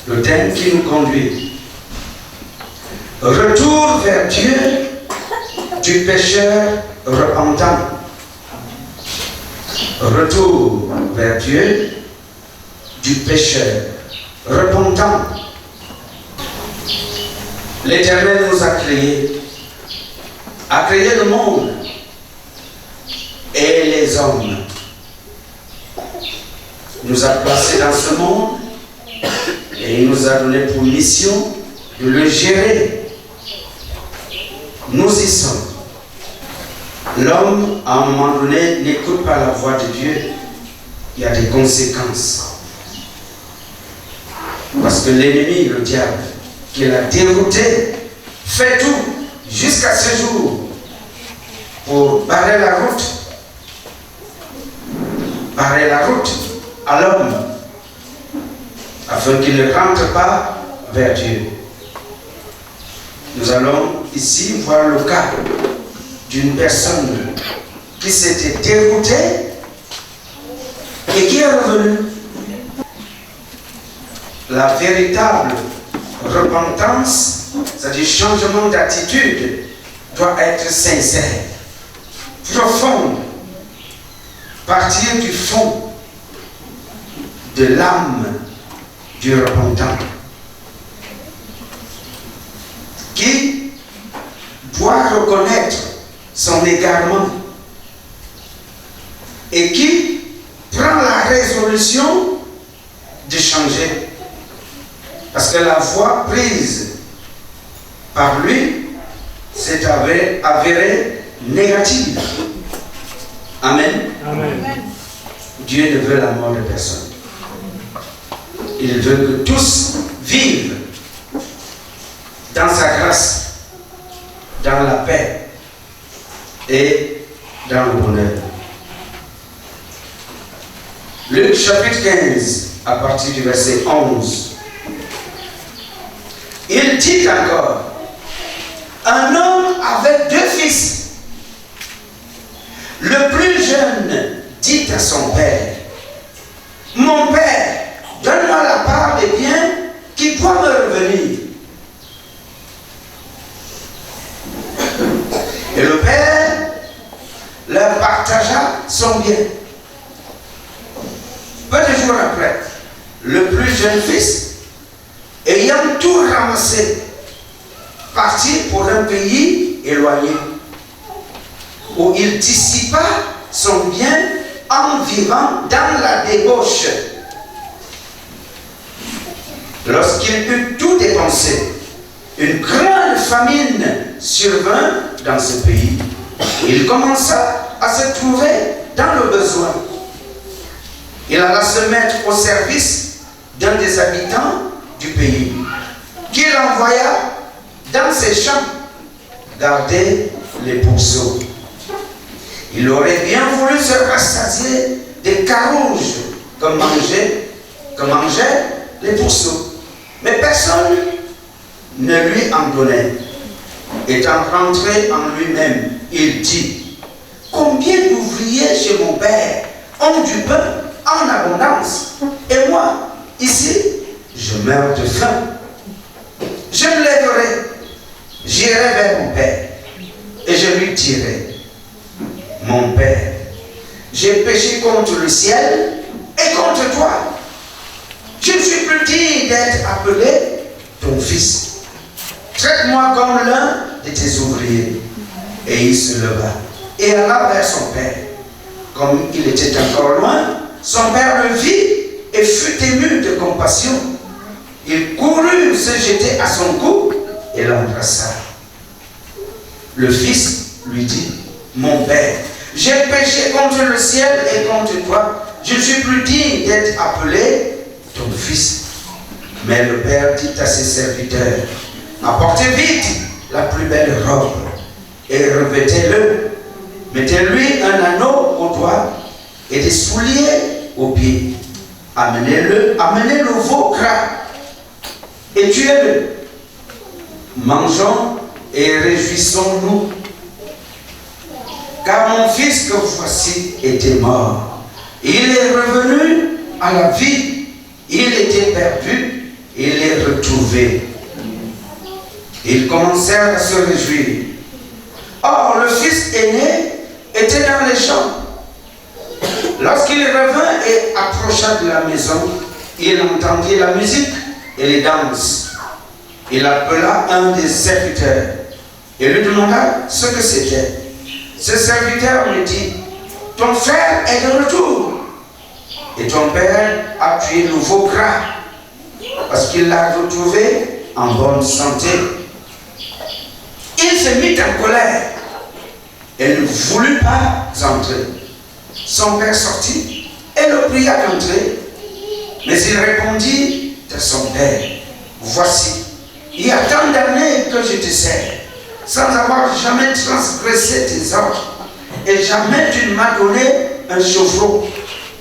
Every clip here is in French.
le thème qui nous conduit. Retour vers Dieu du pécheur repentant. Retour vers Dieu du pécheur repentant. L'Éternel nous a créé le monde et les hommes. Il nous a placés dans ce monde et il nous a donné pour mission de le gérer. Nous y sommes. L'homme, à un moment donné, n'écoute pas la voix de Dieu. Il y a des conséquences. Parce que l'ennemi, le diable, qui l'a dérouté, fait tout jusqu'à ce jour pour barrer la route à l'homme, afin qu'il ne rentre pas vers Dieu. Nous allons ici voir le cas d'une personne qui s'était déroutée et qui est revenue. La véritable repentance, c'est-à-dire changement d'attitude, doit être sincère, profonde, partir du fond de l'âme du repentant, qui doit reconnaître son égarement et qui prend la résolution de changer. Parce que la voie prise par lui s'est avérée négative. Amen. Amen. Dieu ne veut la mort de personne. Il veut que tous vivent dans sa grâce, dans la paix et dans le bonheur. Luc chapitre 15, à partir du verset 11. Il dit encore, un homme avait 2 fils. Le plus jeune dit à son père, mon père, donne-moi la part des biens qui doit me revenir. Et le père leur partagea son bien. Peu de jours après, le plus jeune fils, ayant tout ramassé, partit pour un pays éloigné, où il dissipa son bien en vivant dans la débauche. Lorsqu'il eut tout dépensé, une grande famine survint dans ce pays. Il commença à se trouver dans le besoin. Il alla se mettre au service d'un des habitants du pays, qu'il envoya dans ses champs garder les pourceaux. Il aurait bien voulu se rassasier des carouges que mangeaient les pourceaux. Mais personne ne lui en donnait. Étant rentré en lui-même, il dit, combien d'ouvriers chez mon père ont du pain en abondance, et moi, ici, je meurs de faim. Je me lèverai, j'irai vers mon père, et je lui dirai, mon père, j'ai péché contre le ciel et contre toi. Je ne suis plus digne d'être appelé ton fils. Traite-moi comme l'un de tes ouvriers. Et il se leva et alla vers son père. Comme il était encore loin, son père le vit et fut ému de compassion. Il courut se jeter à son cou et l'embrassa. Le fils lui dit, mon père, j'ai péché contre le ciel et contre toi. Je ne suis plus digne d'être appelé ton fils. Mais le père dit à ses serviteurs, apportez vite la plus belle robe et revêtez-le. Mettez-lui un anneau au doigt et des souliers aux pieds. Amenez le veau gras et tuez-le. Mangeons et réjouissons-nous. Car mon fils que voici était mort. Il est revenu à la vie. Il était perdu il les retrouvait. Ils commencèrent à se réjouir. Or, le fils aîné était dans les champs. Lorsqu'il revint et approcha de la maison, il entendit la musique et les danses. Il appela un des serviteurs et lui demanda ce que c'était. Ce serviteur lui dit, ton frère est de retour et ton père a tué le veau gras parce qu'il l'a retrouvé en bonne santé. Il se mit en colère et ne voulut pas entrer. Son père sortit et le pria d'entrer, mais il répondit à son père, voici, il y a tant d'années que je te sers, sans avoir jamais transgressé tes ordres, et jamais tu ne m'as donné un chevreau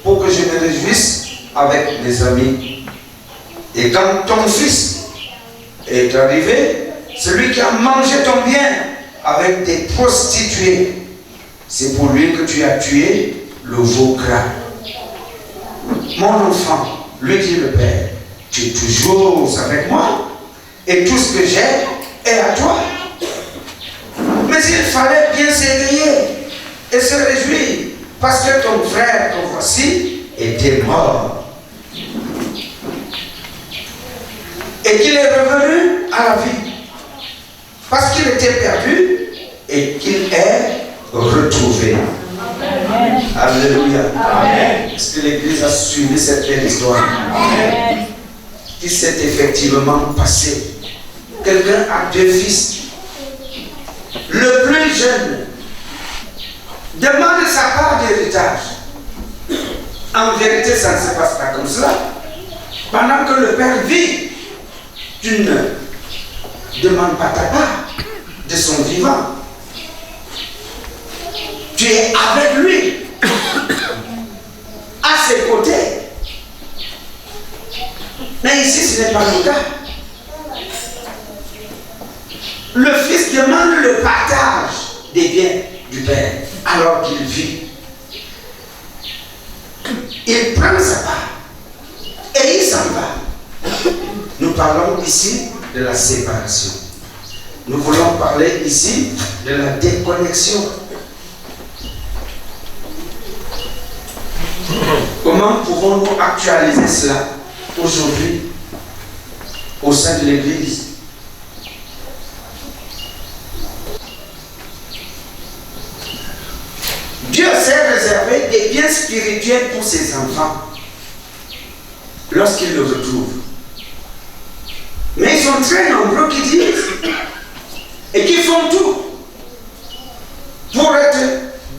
pour que je me réjouisse avec mes amis. Et quand ton fils est arrivé, celui qui a mangé ton bien avec des prostituées, c'est pour lui que tu as tué le veau gras. Mon enfant, lui dit le père, tu es toujours avec moi et tout ce que j'ai est à toi. Mais il fallait bien s'éveiller et se réjouir parce que ton frère que voici était mort et qu'il est revenu à la vie parce qu'il était perdu et qu'il est retrouvé. Amen. Alléluia. Amen. Est-ce que l'Église a suivi cette belle histoire? Amen. Qui s'est effectivement passé? Quelqu'un a deux fils. Le plus jeune demande sa part d'héritage. En vérité, ça ne se passe pas comme cela. Pendant que le père vit, tu ne demandes pas ta part de son vivant. Tu es avec lui, à ses côtés. Mais ici, ce n'est pas le cas. Le fils demande le partage des biens du père alors qu'il vit. Il prend sa part et il s'en va. Nous parlons ici de la séparation. Nous voulons parler ici de la déconnexion. Comment pouvons-nous actualiser cela aujourd'hui au sein de l'Église? Dieu s'est réservé des biens spirituels pour ses enfants lorsqu'ils le retrouvent. Mais ils sont très nombreux qui disent et qui font tout pour être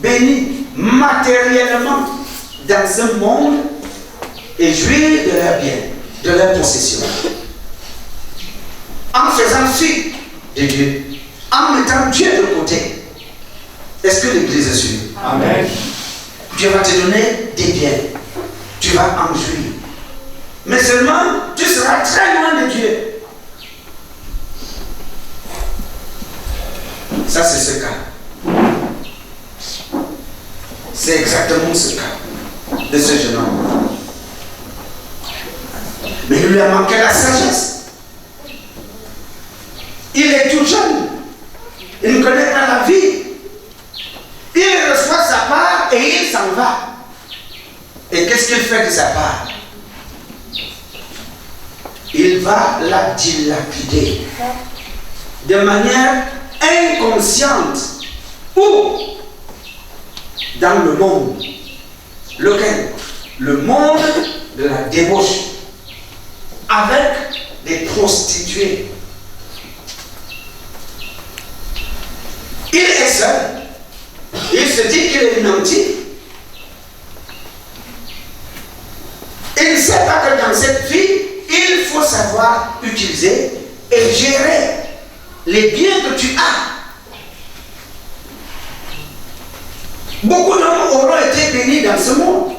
bénis matériellement dans ce monde et jouir de leurs biens, de leurs possessions. En faisant fi de Dieu, en mettant Dieu de côté. Est-ce que l'Église est sûre? Amen. Dieu va te donner des biens. Tu vas en jouir. Mais seulement, tu seras très loin de Dieu. Ça, c'est ce cas. C'est exactement ce cas de ce jeune homme. Mais il lui a manqué la sagesse. Il est tout jeune. Il ne connaît pas la vie. Il reçoit sa part et il s'en va. Et qu'est-ce qu'il fait de sa part? Il va la dilapider de manière inconsciente. Où? Dans le monde. Lequel? Le monde de la débauche. Avec des prostituées. Il est seul. Il se dit qu'il est nanti. Il ne sait pas que dans cette vie, il faut savoir utiliser et gérer les biens que tu as. Beaucoup d'hommes auront été bénis dans ce monde.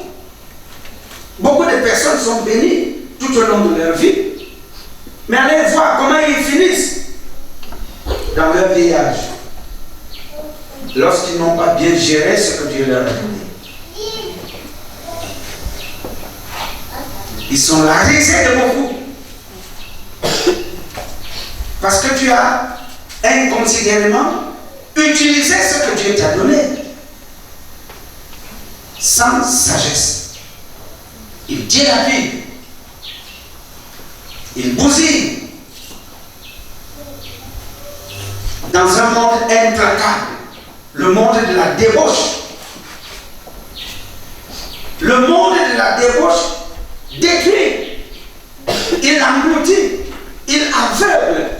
Beaucoup de personnes sont bénies tout au long de leur vie. Mais allez voir comment ils finissent dans leur vieillage. Lorsqu'ils n'ont pas bien géré ce que Dieu leur a donné. Ils sont la risée de beaucoup. Parce que tu as inconsidérément utilisé ce que Dieu t'a donné. Sans sagesse. Il dilapide. Il bousille. Dans un monde implacable, le monde de la débauche. Le monde de la débauche détruit. Il engloutit. Il aveugle.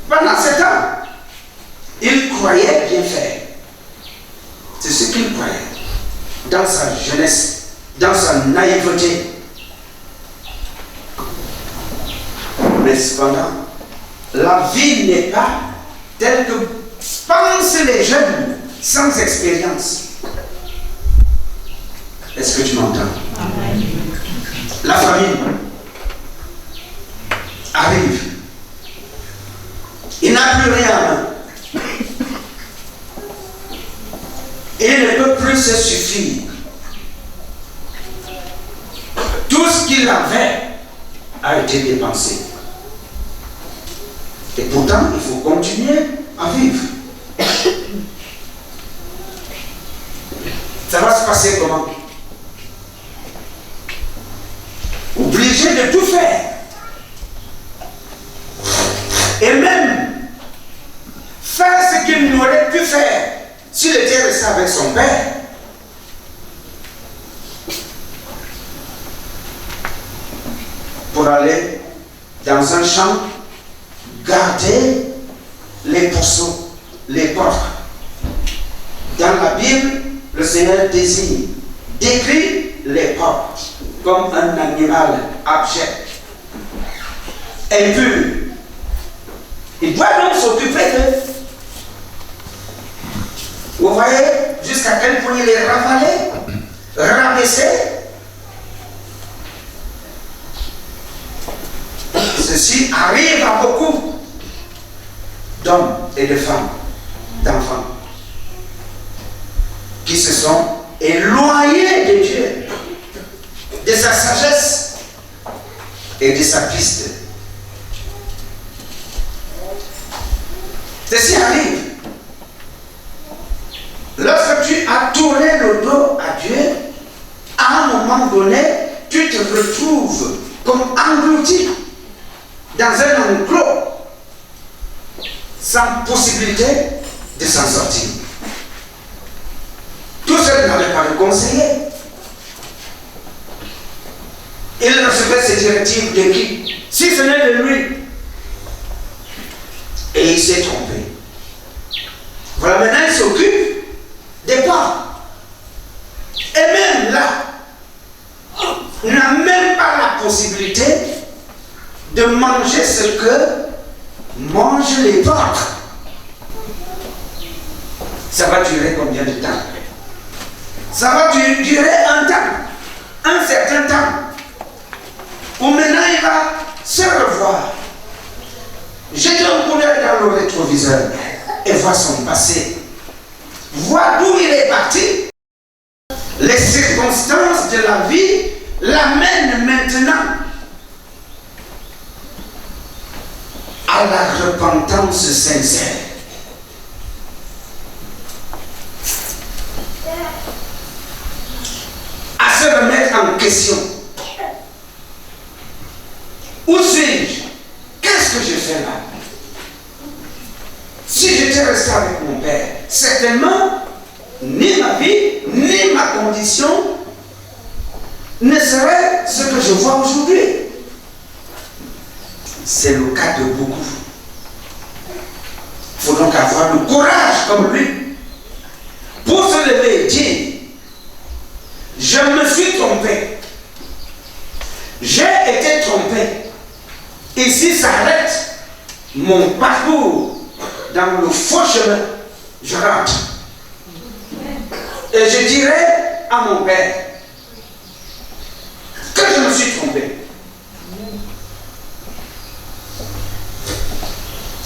Pendant ce temps, il croyait bien faire. C'est ce qu'il croyait. Dans sa jeunesse, dans sa naïveté. Mais cependant, la vie n'est pas telle que pensent les jeunes sans expérience. Est-ce que tu m'entends? La famine arrive. Il n'a plus rien à main. Il ne peut plus se suffire. Tout ce qu'il avait a été dépensé. Et pourtant, il faut continuer à vivre. Ça va se passer comment? Obligé de tout faire. Et même faire ce qu'il n'aurait pu faire s'il était resté avec son père. Pour aller dans un champ, garder les pourceaux, les porcs. Dans la Bible, le Seigneur décrit les porcs comme un animal abject, impur. Il doit donc s'occuper d'eux. Vous voyez jusqu'à quel point il est ravalé, rabaissé. Ceci arrive à beaucoup d'hommes et de femmes, d'enfants, qui se sont éloignés de Dieu, de sa sagesse et de sa piste. Ceci arrive. Lorsque tu as tourné le dos à Dieu, à un moment donné, tu te retrouves comme englouti dans un enclos, sans possibilité de s'en sortir. Tout seul n'avait pas le conseiller. Il recevait ces directives de qui? Si ce n'est de lui. Et il s'est trompé. Voilà, maintenant il s'occupe des porcs. Et même là, il n'a même pas la possibilité de manger ce que mangent les porcs. Ça va durer combien de temps? Ça va durer un temps, un certain temps, où maintenant il va se revoir, jeter un coup d'œil dans le rétroviseur et voir son passé, voir d'où il est parti. Les circonstances de la vie l'amènent maintenant à la repentance sincère. À se remettre en question. Où suis-je? Qu'est-ce que je fais là? Si j'étais resté avec mon père, certainement, ni ma vie, ni ma condition ne serait ce que je vois aujourd'hui. C'est le cas de beaucoup. Il faut donc avoir le courage comme lui pour se lever et dire: je me suis trompé. J'ai été trompé. Ici s'arrête mon parcours dans le faux chemin. Je rentre. Et je dirai à mon père que je me suis trompé.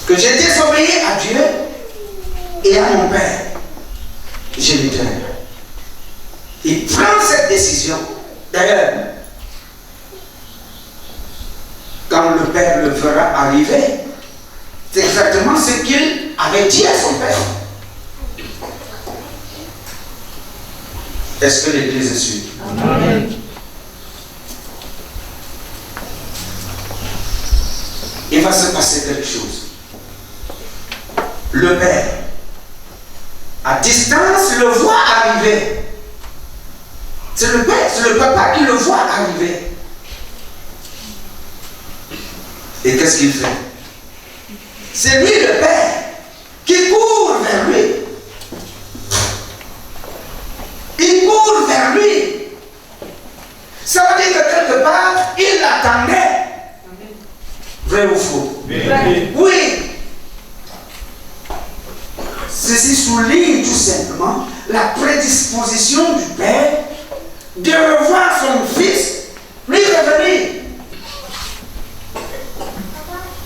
Que j'ai désobéi à Dieu et à mon père. Je lui donne. Il prend cette décision. D'ailleurs, quand le père le verra arriver, exactement ce qu'il avait dit à son père. Est-ce que l'Église suit? Amen. Il va se passer quelque chose. Le père, à distance, le voit arriver. C'est le père, c'est le papa qui le voit arriver. Et qu'est-ce qu'il fait? C'est lui, le père, qui court vers lui. Il court vers lui. Ça veut dire que quelque part, il l'attendait. Vrai ou faux? Oui. Ceci souligne tout simplement la prédisposition du père de revoir son fils lui revenir.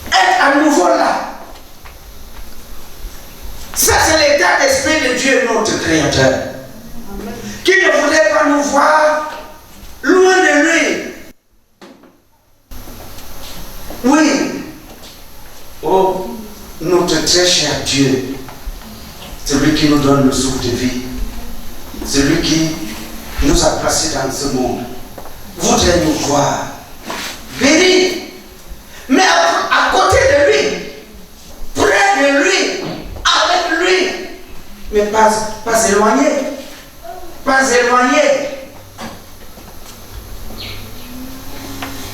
Être à nouveau là. Ça, c'est l'état d'esprit de Dieu, notre Créateur. Qui ne voulait pas nous voir loin de lui. Oui. Oh, notre très cher Dieu, celui qui nous donne le souffle de vie, celui qui nous a placés dans ce monde, voudrait nous voir bénis, mais à côté de lui, près de lui, avec lui, mais pas éloigné, pas éloigné.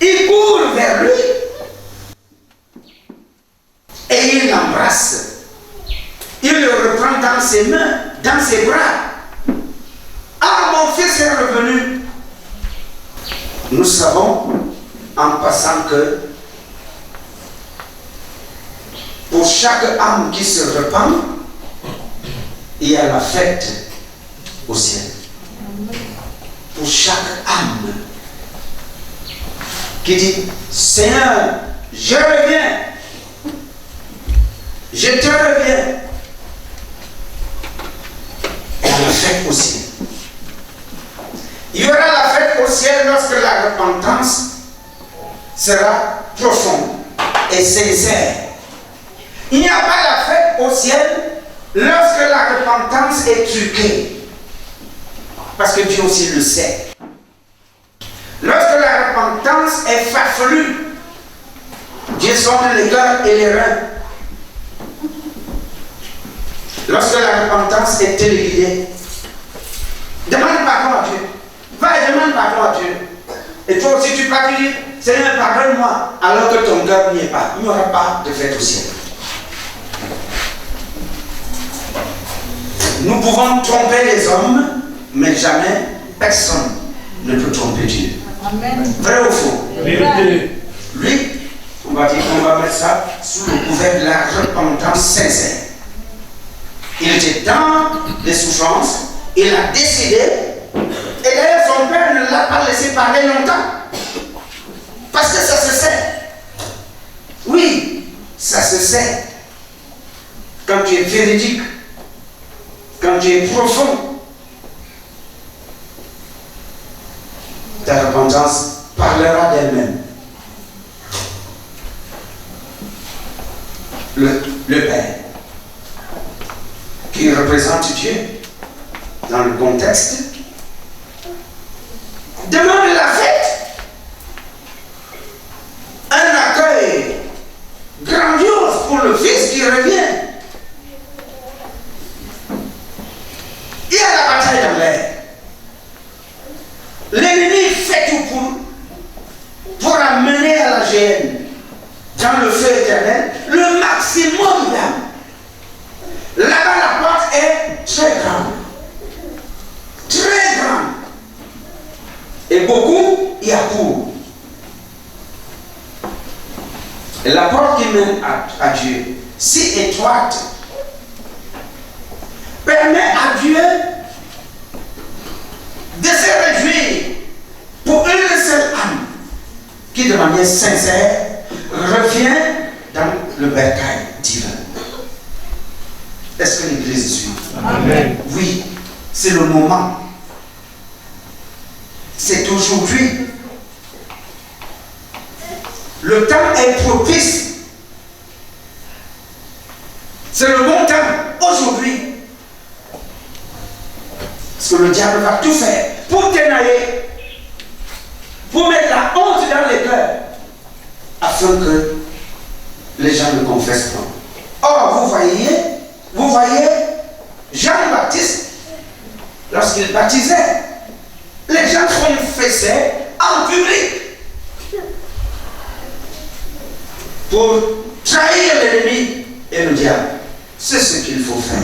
Il court vers lui et il l'embrasse. Il le reprend dans ses mains, dans ses bras. Ah, mon fils est revenu. Nous savons en passant que pour chaque âme qui se repent, il y a la fête au ciel. Pour chaque âme qui dit, Seigneur, je reviens. Je te reviens. Il y a la fête au ciel. Il y aura la fête au ciel lorsque la repentance sera profonde et sincère. Il n'y a pas la fête au ciel lorsque la repentance est truquée. Parce que Dieu aussi le sait. Lorsque la repentance est farfelue, Dieu sonde les cœurs et les reins. Lorsque la repentance est téléguidée, demande pardon à Dieu. Va et demande pardon à Dieu. Et toi aussi tu vas dire, Seigneur, pardonne-moi, alors que ton cœur n'y est pas. Il n'y aura pas de fête au ciel. Nous pouvons tromper les hommes, mais jamais personne ne peut tromper Dieu. Amen. Vrai ou faux? Lui, on va dire qu'on va mettre ça sous le couvert de la repentance sincère. Il était dans les souffrances, il a décidé, et d'ailleurs son père ne l'a pas laissé parler longtemps. Parce que ça se sait. Oui, ça se sait. Quand tu es véridique, quand tu es profond, ta repentance parlera d'elle-même. Le Père, qui représente Dieu dans le contexte, demande la fête, un accueil grandiose pour le fils qui revient. Il y a la bataille dans l'air. L'ennemi fait tout pour amener à la géhenne, dans le feu éternel, le maximum d'âmes. Là-bas, la porte est très grande. Très grande. Et beaucoup y accourent. Et la porte qui mène à Dieu, si étroite, permet à Dieu de se réjouir pour une seule âme qui, de manière sincère, revient dans le bercail divin. Est-ce que l'Église suit? Amen. Oui, c'est le moment. C'est aujourd'hui. Le temps est propice C'est le bon temps aujourd'hui. Parce que le diable va tout faire pour t'énailler, pour mettre la honte dans les cœurs, afin que les gens ne confessent pas. Or, vous voyez, Jean-Baptiste, lorsqu'il baptisait, les gens confessaient en public pour trahir l'ennemi et le diable. C'est ce qu'il faut faire.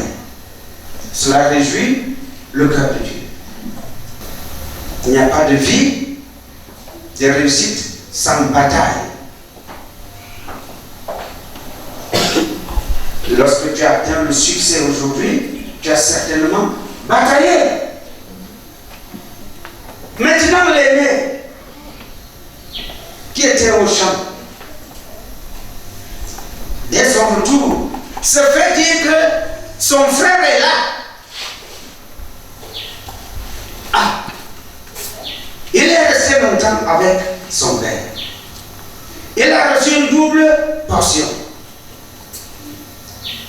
Cela réjouit le cœur de Dieu. Il n'y a pas de vie, de réussite sans bataille. Lorsque tu as atteint le succès aujourd'hui, tu as certainement bataillé. Maintenant, l'aîné qui était au champ, dès son retour, se fait dire que son frère est là. Ah, il est resté longtemps avec son père. Il a reçu une double portion.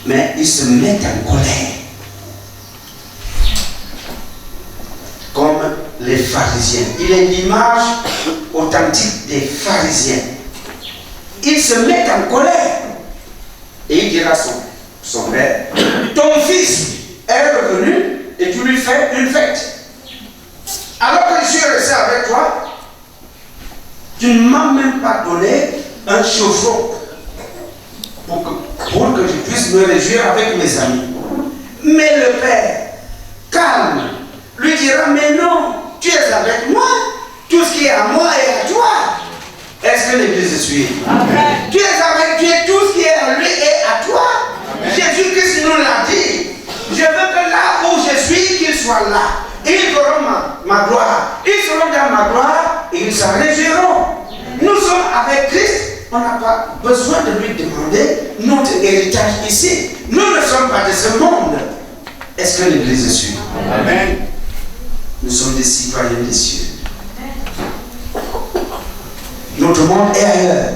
Mais il se met en colère. Comme les pharisiens. Il est l'image authentique des pharisiens. Il se met en colère. Et il dira à son père, ton fils est revenu et tu lui fais une fête. Alors que je suis resté avec toi, tu ne m'as même pas donné un chauffe-eau pour que je puisse me réjouir avec mes amis. Mais le père, calme, lui dira, mais non, tu es avec moi, tout ce qui est à moi est à toi. Est-ce que l'Église suit? Tu es avec Dieu, tout ce qui est à lui est à toi. Jésus-Christ nous l'a dit. Je veux que là où je suis, qu'il soit là. Ils verront ma gloire. Ils seront dans ma gloire et ils s'en réjouiront. Nous sommes avec Christ. On n'a pas besoin de lui demander notre héritage ici. Nous ne sommes pas de ce monde. Est-ce que l'Église suit? Amen. Nous sommes des citoyens des cieux. Notre monde est ailleurs.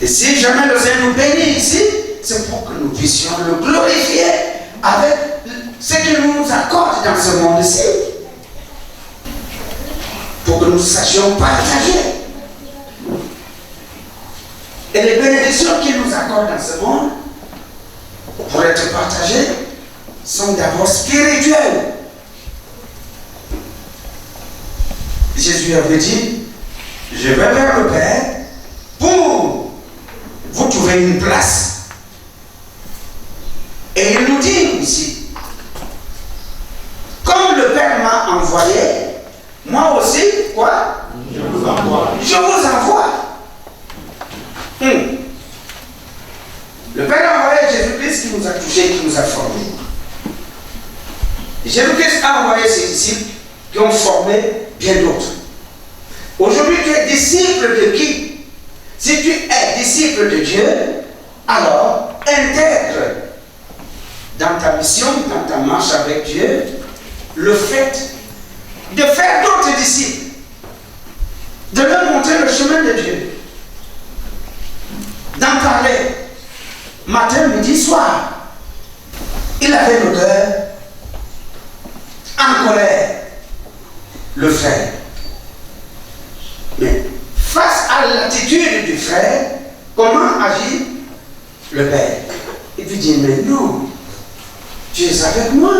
Et si jamais le Seigneur nous bénit ici, c'est pour que nous puissions le glorifier avec ce qu'il nous accorde dans ce monde-ci. Pour que nous sachions partager. Et les bénédictions qu'il nous accorde dans ce monde, pour être partagées, sont d'abord spirituelles. Jésus avait dit, je vais vers le Père pour vous trouver une place. Et il nous dit ici, comme le Père m'a envoyé, moi aussi, quoi? Je vous envoie. Je vous envoie. Le Père a envoyé Jésus-Christ qui nous a touchés, qui nous a formés. Jésus-Christ a envoyé ses disciples qui ont formé bien d'autres. Aujourd'hui, tu es disciple de qui? Si tu es disciple de Dieu, alors intègre dans ta mission, dans ta marche avec Dieu, le fait de faire d'autres disciples, de leur montrer le chemin de Dieu, d'en parler matin, midi, soir. Il avait le cœur en colère, le frère. Mais face à l'attitude du frère, comment agit le père? Il lui dit, mais non, tu es avec moi,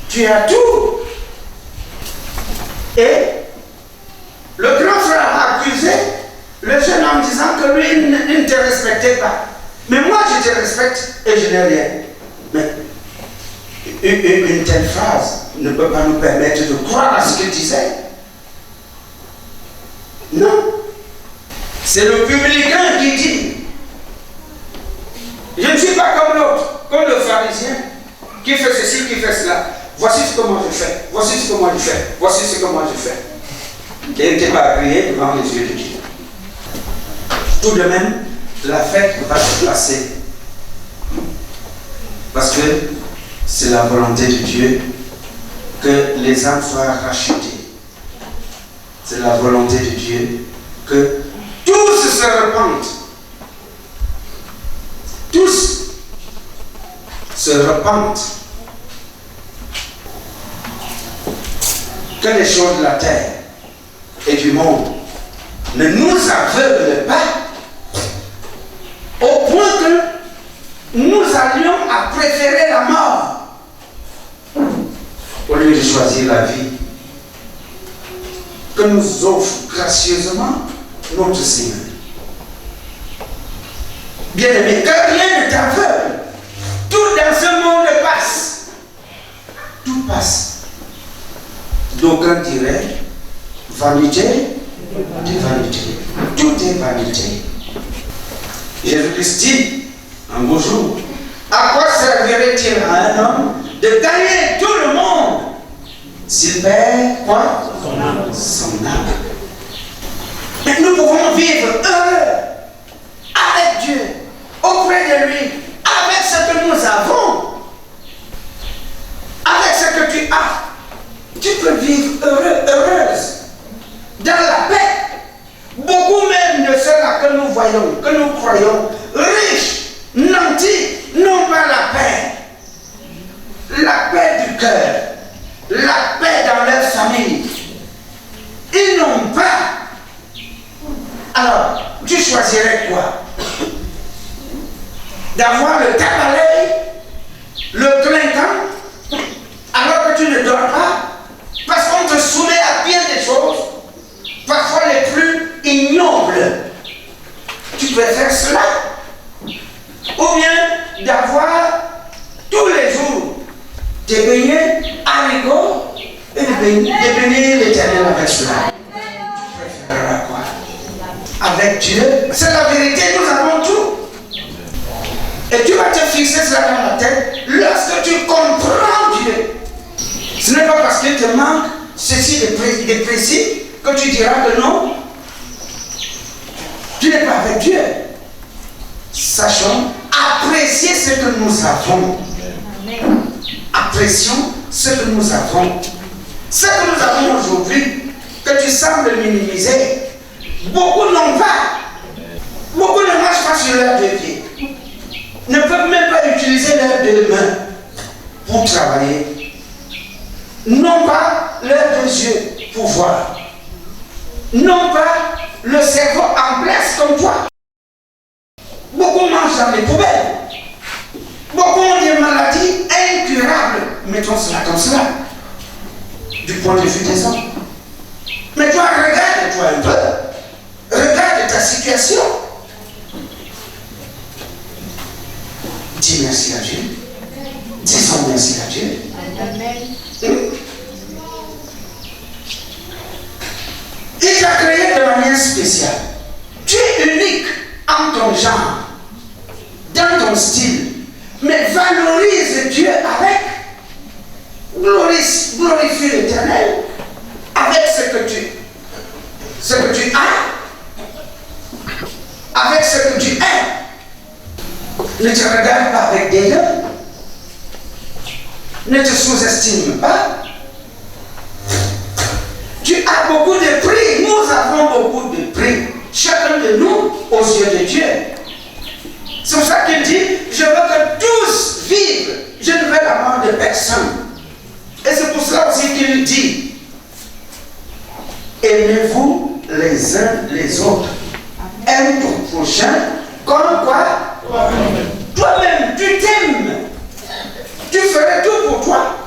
tu as tout. Et le grand frère a accusé le jeune homme disant que lui ne te respectait pas. Mais moi je te respecte et je n'ai rien. Mais une telle phrase ne peut pas nous permettre de croire à ce qu'il disait. Non. C'est le publicain qui dit, je ne suis pas comme l'autre, comme le pharisien qui fait ceci, qui fait cela. Voici ce que moi je fais, voici ce que moi je fais, voici ce que moi je fais. Et il n'était pas crié devant les yeux de Dieu. Tout de même, la fête va se passer. Parce que c'est la volonté de Dieu que les âmes soient rachetées. C'est la volonté de Dieu que tous se repentent se repentent, que les choses de la terre et du monde ne nous aveuglent pas au point que nous allions à préférer la mort au lieu de choisir la vie que nous offre gracieusement notre Seigneur. Bien-aimé, que rien ne t'aveugle. Tout dans ce monde passe. Tout passe. D'aucuns diraient vanité de vanité. Tout est vanité. Jésus-Christ dit un beau jour, à quoi servirait-il à un homme de gagner tout le monde s'il perd quoi? Son âme. Mais nous pouvons vivre heureux avec Dieu, auprès de lui, avec ce que nous avons, avec ce que tu as. Tu peux vivre heureux, heureuse, dans la paix. Beaucoup même de ceux-là que nous voyons, que nous croyons, riches, nantis, n'ont pas la paix. La paix du cœur, la paix dans leur famille. Ils n'ont pas. Alors, tu choisirais quoi? D'avoir le tape à l'œil, le clinquant, alors que tu ne dors pas, parce qu'on te soumet à bien des choses, parfois les plus ignobles. Tu préfères cela? Ou bien d'avoir tous les jours des beignets haricots et de bénir l'Éternel avec cela. Tu préféreras quoi? Avec Dieu, c'est la vérité, nous avons tout. Et tu vas te fixer cela dans la tête lorsque tu comprends Dieu. Ce n'est pas parce qu'il te manque ceci de précis que tu diras que non. Tu n'es pas avec Dieu. Sachons apprécier ce que nous avons. Apprécions ce que nous avons. Ce que nous avons aujourd'hui, que tu sembles minimiser, beaucoup n'ont pas. Beaucoup ne marchent pas sur leurs deux pieds. Ne peuvent même pas utiliser leurs deux mains pour travailler. Non pas leurs deux yeux pour voir. Non pas le cerveau en place comme toi. Beaucoup mangent dans les poubelles. Beaucoup ont des maladies incurables. Mettons cela comme cela. Du point de vue des hommes. Mais toi, regarde-toi un peu. Regarde ta situation. Dis merci à Dieu. Disons merci à Dieu. Il t'a créé de manière spéciale. Tu es unique en ton genre, dans ton style. Mais valorise Dieu avec. Glorifie l'Éternel avec ce que tu as. Avec ce que tu es. Ne te regarde pas avec dédain. Ne te sous-estime pas. Tu as beaucoup de prix. Nous avons beaucoup de prix. Chacun de nous aux yeux de Dieu. C'est pour ça qu'il dit, je veux que tous vivent. Je ne veux la mort de personne. Et c'est pour cela aussi qu'il dit, aimez-vous les uns les autres. Aime ton prochain comme quoi? Toi-même, tu t'aimes. Tu ferais tout pour toi.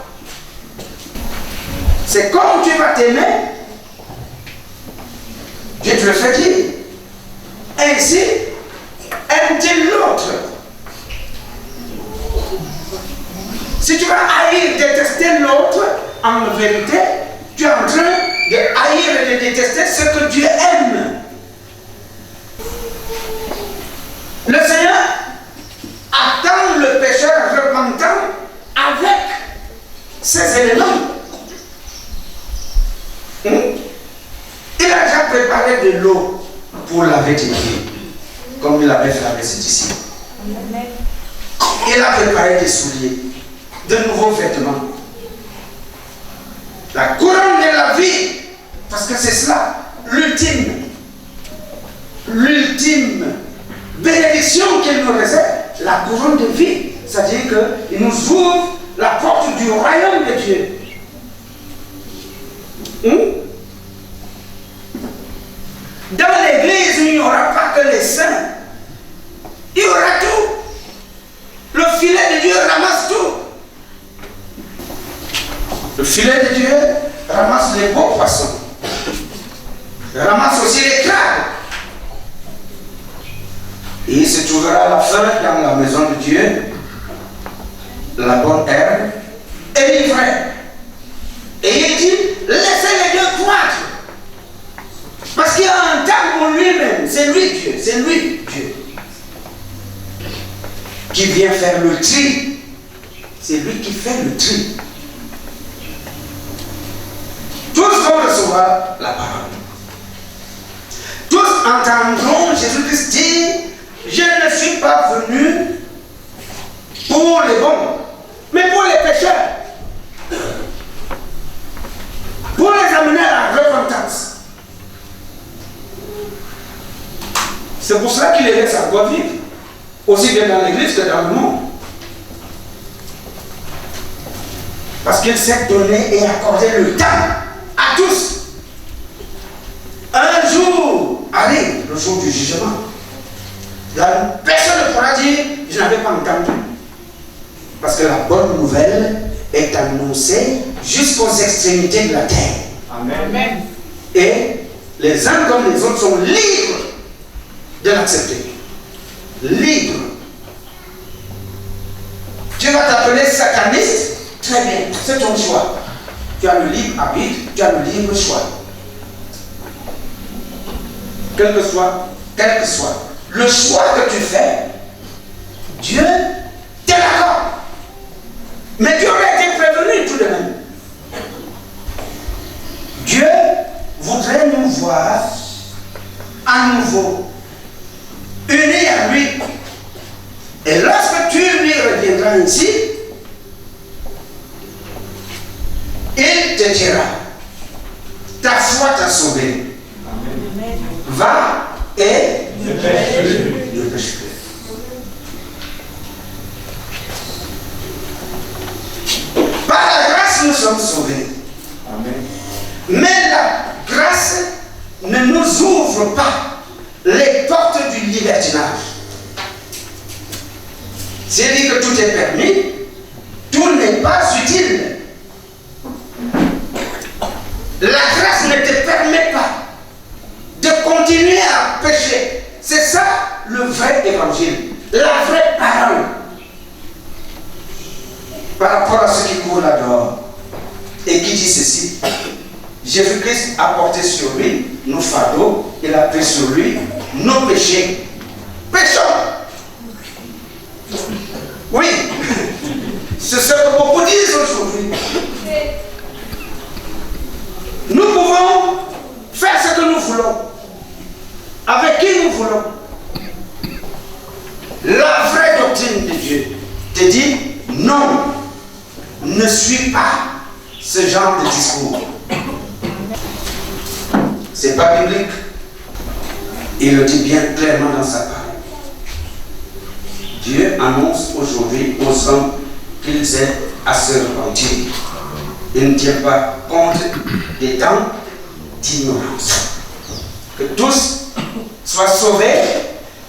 C'est comme tu vas t'aimer. Je te le fais dire. Ainsi, aime-t-il l'autre. Si tu vas haïr, détester l'autre, en vérité, tu es en train de haïr et de détester ce que Dieu aime. Le Seigneur attend le pécheur repentant avec ces éléments. Il a déjà préparé de l'eau pour laver tes pieds, comme il avait fait avec cet ici. Il a préparé des souliers, de nouveaux vêtements. La couronne de la vie, parce que c'est cela, l'ultime bénédiction qu'il nous réserve, la couronne de vie. c'est-à-dire qu'il nous ouvre la porte du royaume de Dieu. Dans l'église, il n'y aura pas que les saints. Il y aura tout. Le filet de Dieu ramasse tout. Le filet de Dieu ramasse les beaux poissons. Il ramasse aussi les crabes. Et il se trouvera à la fin dans la maison de Dieu la bonne herbe et l'ivraie. Et il dit, laissez les deux croître. Parce qu'il y a un temps pour lui-même. C'est lui Dieu. C'est lui Dieu. Qui vient faire le tri. C'est lui qui fait le tri. Tous vont recevoir la parole. Tous entendront Jésus-Christ dire, je ne suis pas venu pour les bons, mais pour les pécheurs. Pour les amener à la repentance. C'est pour cela qu'il les laisse encore vivre. Aussi bien dans l'église que dans le monde. Parce qu'il s'est donné et accordé le temps à tous. Un jour arrive, le jour du jugement. Là, personne ne pourra dire, je n'avais pas entendu. Parce que la bonne nouvelle est annoncée jusqu'aux extrémités de la terre. Amen. Et les uns comme les autres sont libres de l'accepter. Libres. Tu vas t'appeler sataniste, très bien, c'est ton choix. Tu as le libre arbitre, tu as le libre choix. Quel que soit le choix que tu fais, Dieu t'est d'accord. Mais tu aurais été prévenu tout de même. Dieu voudrait nous voir à nouveau, unis à lui. Et lorsque tu lui reviendras ici, il te dira, ta foi t'a sauvé. Amen. Va et ne pêche plus. Par la grâce, nous sommes sauvés. Amen. Mais la grâce ne nous ouvre pas les portes du libertinage. C'est-à-dire que tout est permis, tout n'est pas utile. La grâce ne te permet pas de continuer à pécher. C'est ça le vrai évangile, la vraie parole. Par rapport à ce qui court là-dehors et qui dit ceci, Jésus-Christ a porté sur lui nos fardeaux, il a pris sur lui nos péchés. Péchons! Oui, c'est ce que beaucoup disent aujourd'hui. Nous pouvons faire ce que nous voulons, avec qui nous voulons. La vraie doctrine de Dieu te dit non, ne suis pas ce genre de discours. C'est pas biblique. Il le dit bien clairement dans sa parole. Dieu annonce aujourd'hui aux hommes qu'ils aient à se repentir. Il ne tient pas compte des temps d'ignorance. Que tous soient sauvés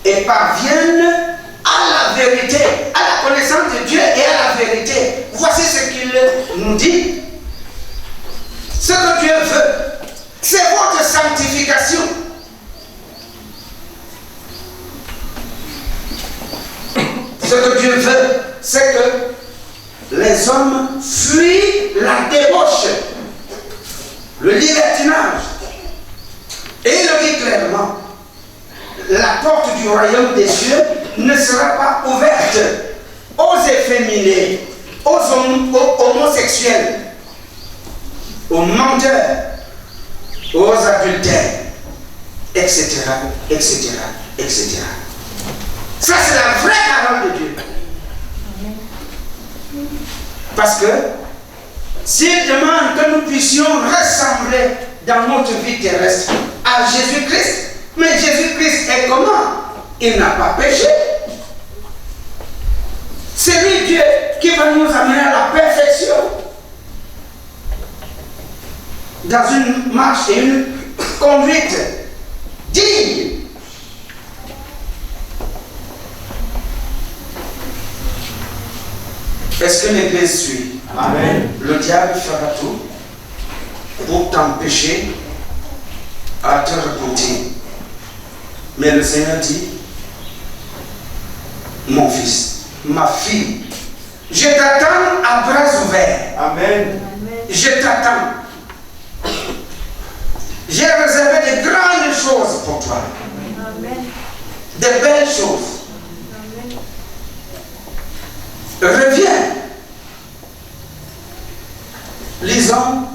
et parviennent à la vérité, à la connaissance de Dieu et à la vérité. Voici ce qu'il nous dit. Ce que Dieu veut, c'est votre sanctification. Ce que Dieu veut, c'est que les hommes fuient la débauche, le libertinage. Et il le dit clairement, la porte du royaume des cieux ne sera pas ouverte aux efféminés, aux homosexuels, aux menteurs, aux adultères, etc., etc., etc. Ça, c'est la vraie parole de Dieu. Parce que s'il demande que nous puissions ressembler dans notre vie terrestre à Jésus-Christ, mais Jésus-Christ est comment? Il n'a pas péché. C'est lui Dieu qui va nous amener à la perfection dans une marche et une conduite digne. Est-ce que l'Église suit? Amen. Le diable fera tout pour t'empêcher à te repentir. Mais le Seigneur dit, mon fils, ma fille, je t'attends à bras ouverts. Amen. Je t'attends. J'ai réservé de grandes choses pour toi. Amen. De belles choses. Amen. Reviens. Lisons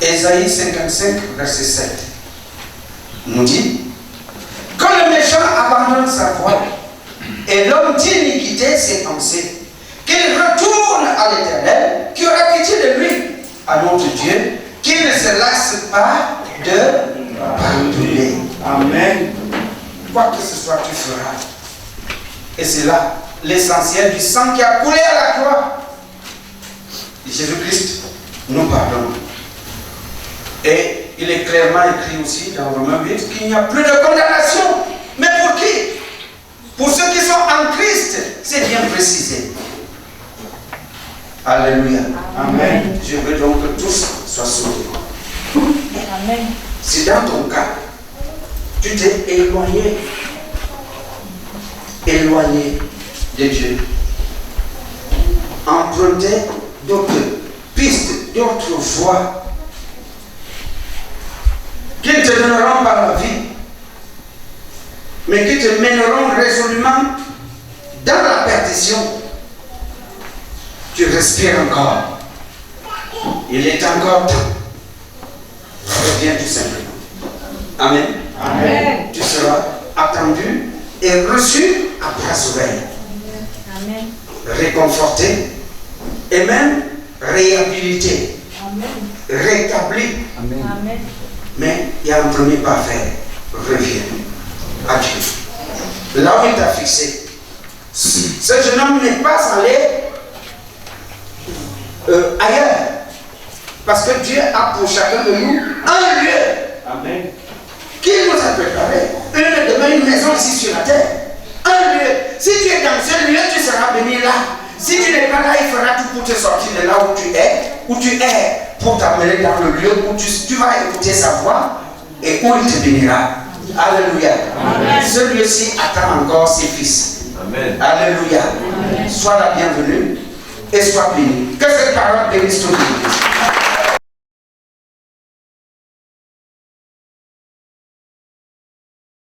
Ésaïe 55, verset 7. Nous dit, quand le méchant abandonne sa voie et l'homme d'iniquité ses pensées, qu'il retourne à l'Éternel, qui aura pitié de lui, à notre Dieu, qui ne se lasse pas de pardonner. Amen. Quoi que ce soit, tu feras. Et c'est là l'essentiel du sang qui a coulé à la croix. Jésus-Christ nous pardonne. Et il est clairement écrit aussi dans Romains 8 qu'il n'y a plus de condamnation. Mais pour qui? Pour ceux qui sont en Christ, c'est bien précisé. Alléluia. Amen. Je veux donc que tous soient sauvés. Amen. Si dans ton cas, tu t'es éloigné de Dieu, emprunter d'autres pistes, d'autres voies qui ne te donneront pas la vie, mais qui te mèneront résolument dans la perdition. Tu respires encore. Il est encore temps. Reviens tout simplement. Amen. Amen. Tu seras attendu et reçu à bras ouverts, Amen. réconforté et même réhabilité, Amen. rétabli. Amen. Mais il y a un premier pas à faire. Reviens à Dieu. Là où il t'a fixé. Ce jeune homme n'est pas allé ailleurs. Parce que Dieu a pour chacun de nous un lieu Amen. qu'il nous a préparé. Une maison ici sur la terre. Un lieu. Si tu es dans ce lieu, tu seras béni là. Si tu n'es pas là, il fera tout pour te sortir de là où tu es, pour t'amener dans le lieu où tu vas écouter sa voix et où il te bénira. Alléluia. Amen. Ce lieu-ci attend encore ses fils. Amen. Alléluia. Amen. Sois la bienvenue et sois béni. Que cette parole bénisse ton Église.